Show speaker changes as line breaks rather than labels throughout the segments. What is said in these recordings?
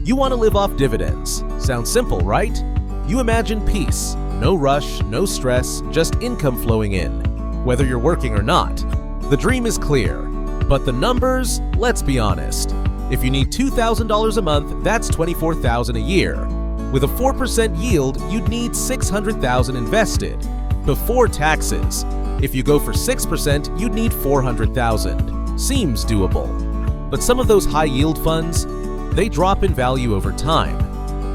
You want to live off dividends. Sounds simple, right? You imagine peace, no rush, no stress, just income flowing in, whether you're working or not. The dream is clear, but the numbers, let's be honest. If you need $2,000 a month, that's $24,000 a year. With a 4% yield, you'd need $600,000 invested before taxes. If you go for 6%, you'd need $400,000. Seems doable. But some of those high-yield funds, they drop in value over time.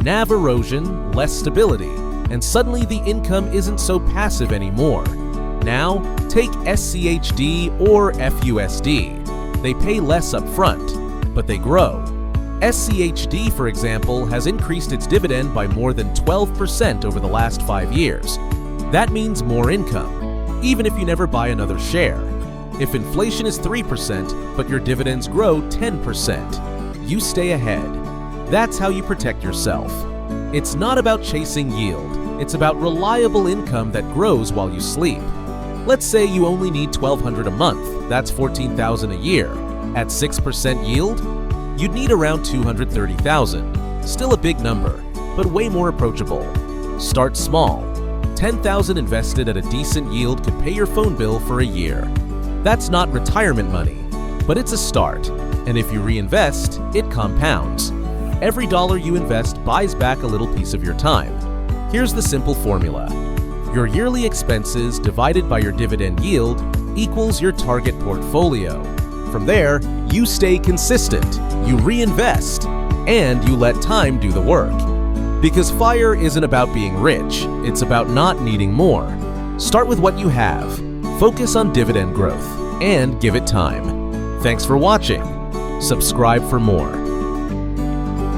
NAV erosion, less stability, and suddenly the income isn't so passive anymore. Now, take SCHD or FUSD. They pay less up front, but they grow. SCHD, for example, has increased its dividend by more than 12% over the last 5 years. That means more income, even if you never buy another share. If inflation is 3%, but your dividends grow 10%, you stay ahead. That's how you protect yourself. It's not about chasing yield. It's about reliable income that grows while you sleep. Let's say you only need $1,200 a month. That's $14,000 a year. At 6% yield, you'd need around $230,000. Still a big number, but way more approachable. Start small. $10,000 invested at a decent yield could pay your phone bill for a year. That's not retirement money, but it's a start. And if you reinvest, it compounds. Every dollar you invest buys back a little piece of your time. Here's the simple formula. Your yearly expenses divided by your dividend yield equals your target portfolio. From there, you stay consistent, you reinvest, and you let time do the work. Because FIRE isn't about being rich, it's about not needing more. Start with what you have, focus on dividend growth, and give it time. Thanks for watching. Subscribe for more.